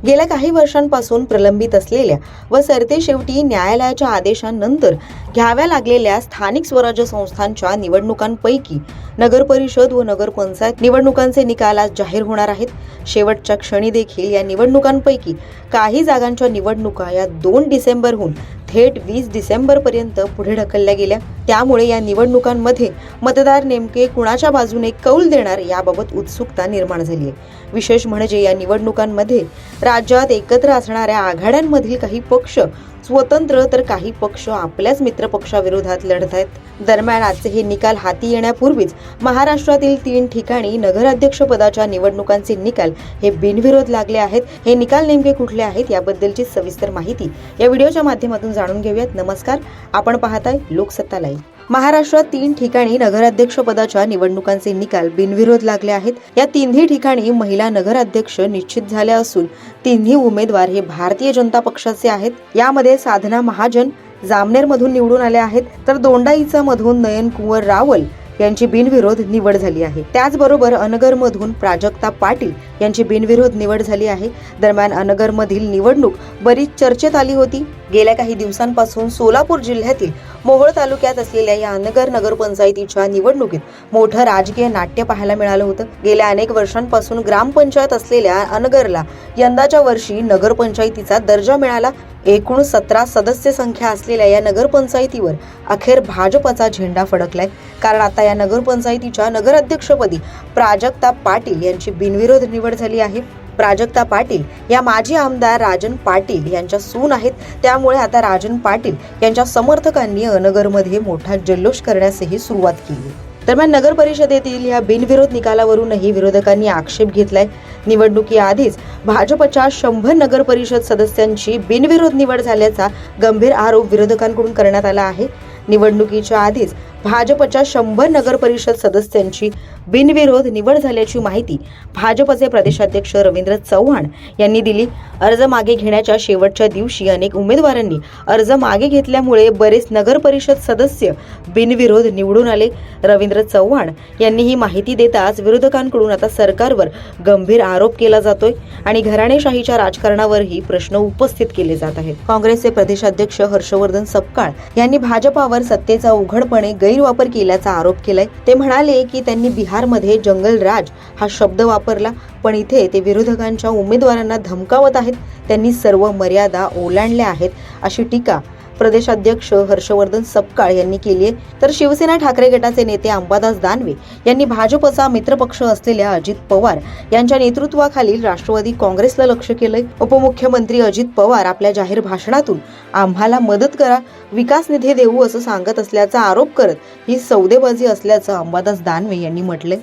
गेल्या काही वर्षांपासून प्रलंबित असलेल्या व सरतेशेवटी न्यायालयाच्या आदेशानंतर घ्याव्या लागलेल्या स्थानिक स्वराज्य संस्थांच्या निवडणुकांपैकी नगर परिषद व नगरपंचायत निवडणुकांचे निकाल आज जाहीर होणार आहेत. शेवटच्या क्षणी देखील या निवडणुकांपैकी काही जागांच्या निवडणुका या 2 डिसेंबरहून थेट 20 डिसेंबरपर्यंत पुढे ढकलल्या गेल्या. त्यामुळे या निवडणुकांमध्ये मतदार नेमके कुणाच्या बाजूने कौल देणार याबाबत उत्सुकता निर्माण झाली आहे. विशेष म्हणजे या निवडणुकांमध्ये राज्यात एकत्र असणाऱ्या आघाड्यांमधील काही पक्ष स्वतंत्र तर काही पक्ष आपल्याच मित्रपक्षाविरोधात लढत आहेत. दरम्यान आजचे हे निकाल हाती येण्यापूर्वीच महाराष्ट्रातील 3 ठिकाणी नगराध्यक्षपदाच्या निवडणुकांचे निकाल हे बिनविरोध लागले आहेत. हे निकाल नेमके कुठले आहेत याबद्दलची सविस्तर माहिती या व्हिडिओच्या माध्यमातून जाणून घेऊयात. नमस्कार, आपण पाहताय लोकसत्ता लाईव्ह. महाराष्ट्रात 3 ठिकाणी नगराध्यक्षपदाच्या निवडणुकांचे निकाल बिनविरोध लागले आहेत. या 3ही ठिकाणी महिला नगराध्यक्ष निश्चित झाल्या असून 3ही उमेदवार हे भारतीय जनता पक्षाचे आहेत. यामध्ये साधना महाजन जामनेर मधून निवडून आल्या आहेत, तर दोंडाईचा मधून नयन कुंवर रावल यांची बिनविरोध निवड झाली आहे. त्याचबरोबर अनगर मधून प्राजक्ता पाटील यांची बिनविरोध निवड झाली आहे. दरम्यान अनगर मधील निवडणूक बरीच चर्चेत आली होती. गेल्या काही दिवसांपासून सोलापूर जिल्ह्यातील मोहोळ तालुक्यात असलेल्या या अनगर नगरपंचायतीच्या निवडणुकीत मोठं राजकीय नाट्य पाहायला मिळालं होतं. गेल्या अनेक वर्षांपासून ग्रामपंचायत असलेल्या अनगरला यंदाच्या वर्षी नगरपंचायतीचा दर्जा मिळाला. एकूण 17 सदस्य संख्या असलेल्या या नगरपंचायतीवर अखेर भाजपचा झेंडा फडकलाय. कारण आता या नगरपंचायतीच्या नगराध्यक्षपदी प्राजक्ता पाटील यांची बिनविरोध निवड झाली आहे. प्राजक्ता पाटील या माजी आमदार राजन पाटील यांच्या सून आहेत. त्यामुळे आता राजन पाटील यांच्या समर्थकांनी अनगरमध्ये मोठा जल्लोष करण्यासही सुरुवात केली. दरम्यान नगर परिषदेतील या बिनविरोध निकालावरूनही विरोधकांनी आक्षेप घेतलाय. निवडणुकीआधीच भाजपच्या 100 नगर परिषद सदस्यांची बिनविरोध निवड झाल्याचा गंभीर आरोप विरोधकांकडून करण्यात आला आहे. निवडणुकीच्या आधीच भाजपच्या 100 नगर परिषद सदस्यांची बिनविरोध निवड झाल्याची माहिती भाजपचे प्रदेशाध्यक्ष रवींद्र चव्हाण यांनी दिली. अर्ज मागे घेण्याच्या शेवटच्या दिवशी अनेक उमेदवारांनी अर्ज मागे घेतल्यामुळे बरेच नगर परिषद सदस्य बिनविरोध निवडून आले. रवींद्र चव्हाण यांनी ही माहिती देताच विरोधकांकडून आता सरकारवर गंभीर आरोप केला जातोय आणि घराणेशाहीच्या राजकारणावरही प्रश्न उपस्थित केले जात आहेत. काँग्रेसचे प्रदेशाध्यक्ष हर्षवर्धन सपकाळ यांनी भाजपावर सत्तेचा उघडपणे गैरवापर केल्याचा आरोप केलाय. ते म्हणाले की त्यांनी बिहारमध्ये जंगल राज हा शब्द वापरला, पण इथे ते विरोधकांच्या उमेदवारांना धमकावत आहेत. त्यांनी सर्व मर्यादा ओलांडल्या आहेत अशी टीका प्रदेशाध्यक्ष हर्षवर्धन सपकाळ यांनी केली आहे. तर शिवसेना ठाकरे गटाचे नेते अंबादास दानवे यांनी भाजपचा मित्रपक्ष असलेल्या अजित पवार यांच्या नेतृत्वाखालील राष्ट्रवादी काँग्रेसला लक्ष केलंय. उपमुख्यमंत्री अजित पवार आपल्या जाहीर भाषणातून आम्हाला मदत करा, विकास निधी देऊ असं सांगत असल्याचा आरोप करत ही सौदेबाजी असल्याचं अंबादास दानवे यांनी म्हटलंय.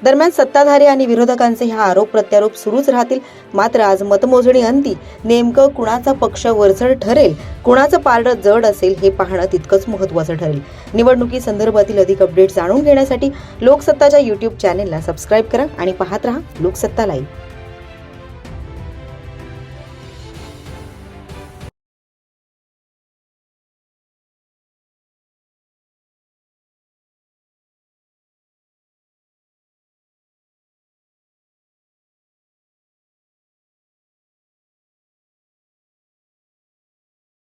दरम्यान सत्ताधारी आणि विरोधकांचे हा आरोप प्रत्यारोप सुरूच राहतील. मात्र आज मतमोजणी अंती नेमकं कुणाचा पक्ष वरचढ ठरेल, कुणाचं पारडं जड असेल हे पाहणं तितकंच महत्त्वाचं ठरेल. निवडणुकी संदर्भातील अधिक अपडेट जाणून घेण्यासाठी लोकसत्ताच्या YouTube चॅनेलला सबस्क्राईब करा आणि पाहत रहा लोकसत्ता लाईव्ह.